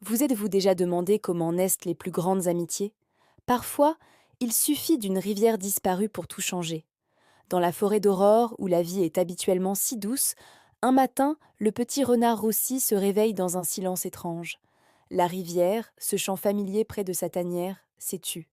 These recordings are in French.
Vous êtes-vous déjà demandé comment naissent les plus grandes amitiés? Parfois, il suffit d'une rivière disparue pour tout changer. Dans la forêt d'Aurore, où la vie est habituellement si douce, un matin, le petit renard roussi se réveille dans un silence étrange. La rivière, ce chant familier près de sa tanière, s'étue.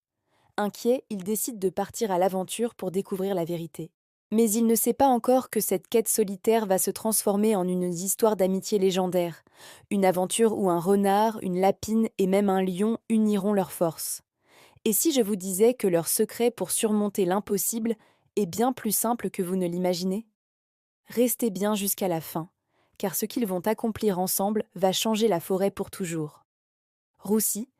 Inquiet, il décide de partir à l'aventure pour découvrir la vérité. Mais il ne sait pas encore que cette quête solitaire va se transformer en une histoire d'amitié légendaire, une aventure où un renard, une lapine et même un lion uniront leurs forces. Et si je vous disais que leur secret pour surmonter l'impossible est bien plus simple que vous ne l'imaginez? Restez bien jusqu'à la fin, car ce qu'ils vont accomplir ensemble va changer la forêt pour toujours. Roussi,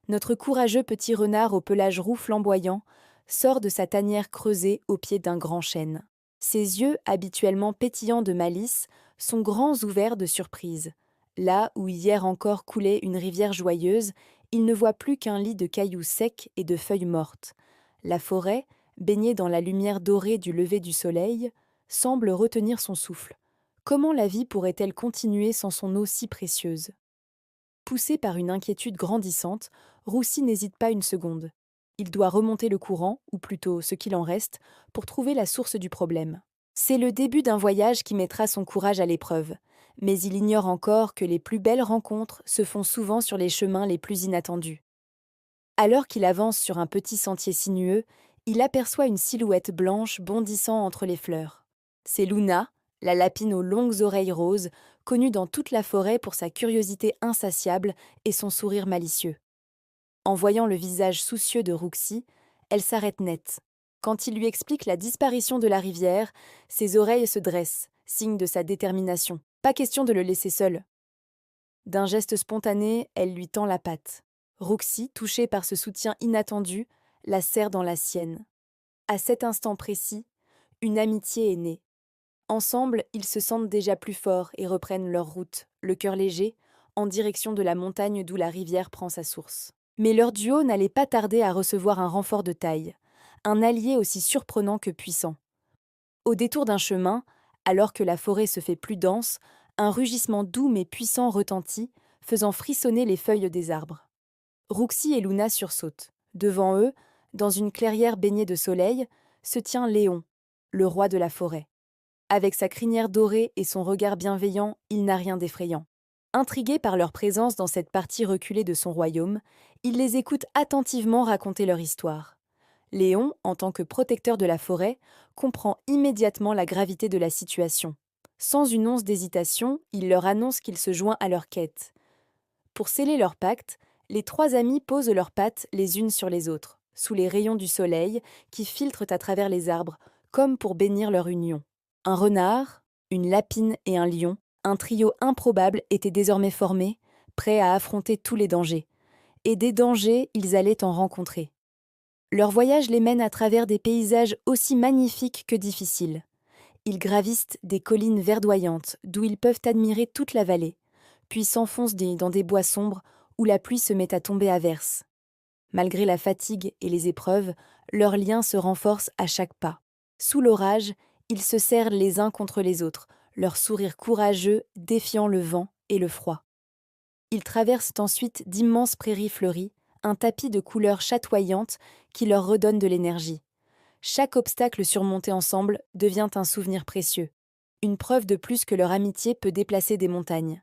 notre courageux petit renard au pelage roux flamboyant, sort de sa tanière creusée au pied d'un grand chêne. Ses yeux, habituellement pétillants de malice, sont grands ouverts de surprise. Là où hier encore coulait une rivière joyeuse, il ne voit plus qu'un lit de cailloux secs et de feuilles mortes. La forêt, baignée dans la lumière dorée du lever du soleil, semble retenir son souffle. Comment la vie pourrait-elle continuer sans son eau si précieuse? Poussé par une inquiétude grandissante, Roussi n'hésite pas une seconde. Il doit remonter le courant, ou plutôt ce qu'il en reste, pour trouver la source du problème. C'est le début d'un voyage qui mettra son courage à l'épreuve, mais il ignore encore que les plus belles rencontres se font souvent sur les chemins les plus inattendus. Alors qu'il avance sur un petit sentier sinueux, il aperçoit une silhouette blanche bondissant entre les fleurs. C'est Luna, la lapine aux longues oreilles roses, connue dans toute la forêt pour sa curiosité insatiable et son sourire malicieux. En voyant le visage soucieux de Rouxy, elle s'arrête net. Quand il lui explique la disparition de la rivière, ses oreilles se dressent, signe de sa détermination. Pas question de le laisser seul. D'un geste spontané, elle lui tend la patte. Roxy, touchée par ce soutien inattendu, la serre dans la sienne. À cet instant précis, une amitié est née. Ensemble, ils se sentent déjà plus forts et reprennent leur route, le cœur léger, en direction de la montagne d'où la rivière prend sa source. Mais leur duo n'allait pas tarder à recevoir un renfort de taille, un allié aussi surprenant que puissant. Au détour d'un chemin, alors que la forêt se fait plus dense, un rugissement doux mais puissant retentit, faisant frissonner les feuilles des arbres. Rouxy et Luna sursautent. Devant eux, dans une clairière baignée de soleil, se tient Léon, le roi de la forêt. Avec sa crinière dorée et son regard bienveillant, il n'a rien d'effrayant. Intrigué par leur présence dans cette partie reculée de son royaume, il les écoute attentivement raconter leur histoire. Léon, en tant que protecteur de la forêt, comprend immédiatement la gravité de la situation. Sans une once d'hésitation, il leur annonce qu'il se joint à leur quête. Pour sceller leur pacte, les trois amis posent leurs pattes les unes sur les autres, sous les rayons du soleil qui filtrent à travers les arbres, comme pour bénir leur union. Un renard, une lapine et un lion, un trio improbable était désormais formé, prêt à affronter tous les dangers. Et des dangers, ils allaient en rencontrer. Leur voyage les mène à travers des paysages aussi magnifiques que difficiles. Ils gravissent des collines verdoyantes, d'où ils peuvent admirer toute la vallée, puis s'enfoncent dans des bois sombres où la pluie se met à tomber à verse. Malgré la fatigue et les épreuves, leur lien se renforce à chaque pas. Sous l'orage, ils se serrent les uns contre les autres, leur sourire courageux défiant le vent et le froid. Ils traversent ensuite d'immenses prairies fleuries, un tapis de couleurs chatoyantes qui leur redonne de l'énergie. Chaque obstacle surmonté ensemble devient un souvenir précieux, une preuve de plus que leur amitié peut déplacer des montagnes.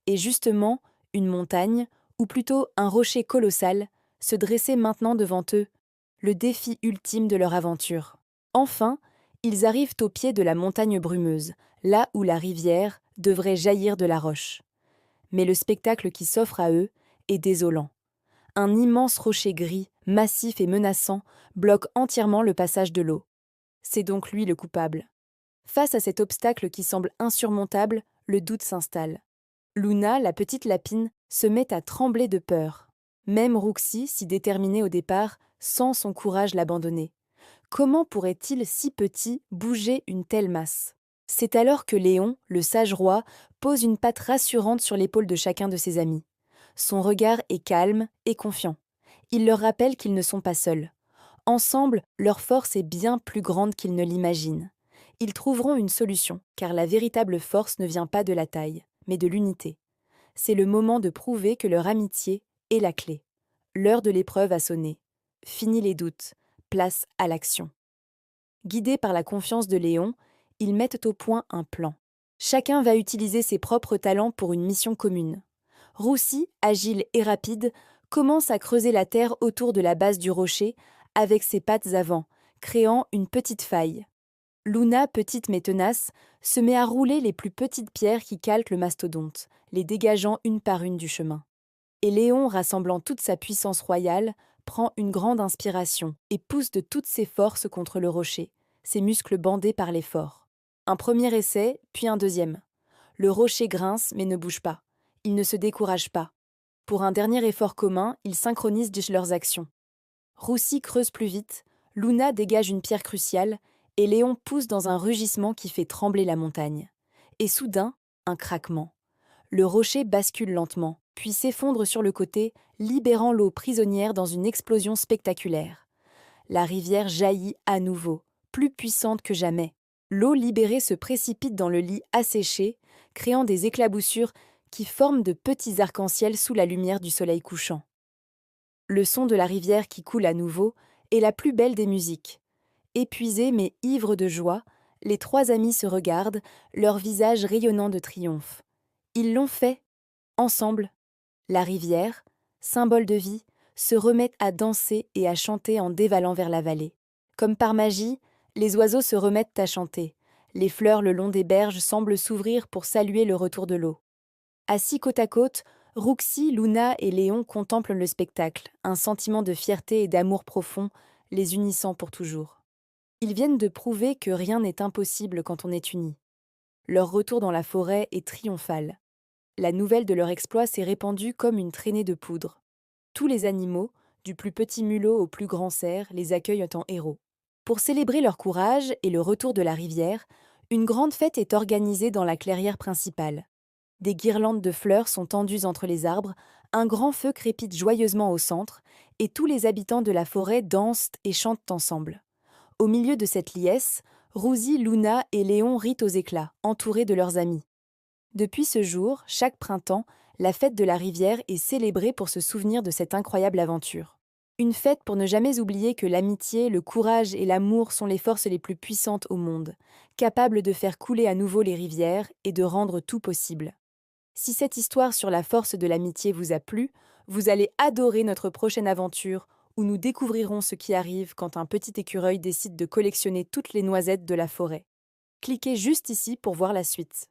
Et justement, une montagne, ou plutôt un rocher colossal, se dressait maintenant devant eux, le défi ultime de leur aventure. Enfin, ils arrivent au pied de la montagne brumeuse, là où la rivière devrait jaillir de la roche. Mais le spectacle qui s'offre à eux est désolant. Un immense rocher gris, massif et menaçant, bloque entièrement le passage de l'eau. C'est donc lui le coupable. Face à cet obstacle qui semble insurmontable, le doute s'installe. Luna, la petite lapine, se met à trembler de peur. Même Rouxy, si déterminé au départ, sent son courage l'abandonner. Comment pourrait-il, si petit, bouger une telle masse? C'est alors que Léon, le sage roi, pose une patte rassurante sur l'épaule de chacun de ses amis. Son regard est calme et confiant. Il leur rappelle qu'ils ne sont pas seuls. Ensemble, leur force est bien plus grande qu'ils ne l'imaginent. Ils trouveront une solution, car la véritable force ne vient pas de la taille, mais de l'unité. c'est le moment de prouver que leur amitié est la clé. L'heure de l'épreuve a sonné. Fini les doutes, place à l'action. Guidés par la confiance de Léon, ils mettent au point un plan. Chacun va utiliser ses propres talents pour une mission commune. Roussi, agile et rapide, commence à creuser la terre autour de la base du rocher avec ses pattes avant, créant une petite faille. Luna, petite mais tenace, se met à rouler les plus petites pierres qui calquent le mastodonte, les dégageant une par une du chemin. Et Léon, rassemblant toute sa puissance royale, prend une grande inspiration et pousse de toutes ses forces contre le rocher, ses muscles bandés par l'effort. Un premier essai, puis un deuxième. Le rocher grince mais ne bouge pas. Ils ne se découragent pas. Pour un dernier effort commun, ils synchronisent leurs actions. Roussi creuse plus vite, Luna dégage une pierre cruciale, et Léon pousse dans un rugissement qui fait trembler la montagne. Et soudain, un craquement. Le rocher bascule lentement, puis s'effondre sur le côté, libérant l'eau prisonnière dans une explosion spectaculaire. La rivière jaillit à nouveau, plus puissante que jamais. L'eau libérée se précipite dans le lit asséché, créant des éclaboussures qui forment de petits arcs-en-ciel sous la lumière du soleil couchant. Le son de la rivière qui coule à nouveau est la plus belle des musiques. Épuisés mais ivres de joie, les trois amis se regardent, leurs visages rayonnants de triomphe. Ils l'ont fait, ensemble. La rivière, symbole de vie, se remet à danser et à chanter en dévalant vers la vallée. Comme par magie, les oiseaux se remettent à chanter. Les fleurs le long des berges semblent s'ouvrir pour saluer le retour de l'eau. Assis côte à côte, Rouxi, Luna et Léon contemplent le spectacle, un sentiment de fierté et d'amour profond, les unissant pour toujours. Ils viennent de prouver que rien n'est impossible quand on est unis. Leur retour dans la forêt est triomphal. La nouvelle de leur exploit s'est répandue comme une traînée de poudre. Tous les animaux, du plus petit mulot au plus grand cerf, les accueillent en héros. Pour célébrer leur courage et le retour de la rivière, une grande fête est organisée dans la clairière principale. Des guirlandes de fleurs sont tendues entre les arbres, un grand feu crépite joyeusement au centre, et tous les habitants de la forêt dansent et chantent ensemble. Au milieu de cette liesse, Rousy, Luna et Léon rient aux éclats, entourés de leurs amis. Depuis ce jour, chaque printemps, la fête de la rivière est célébrée pour se souvenir de cette incroyable aventure. Une fête pour ne jamais oublier que l'amitié, le courage et l'amour sont les forces les plus puissantes au monde, capables de faire couler à nouveau les rivières et de rendre tout possible. Si cette histoire sur la force de l'amitié vous a plu, vous allez adorer notre prochaine aventure où nous découvrirons ce qui arrive quand un petit écureuil décide de collectionner toutes les noisettes de la forêt. Cliquez juste ici pour voir la suite.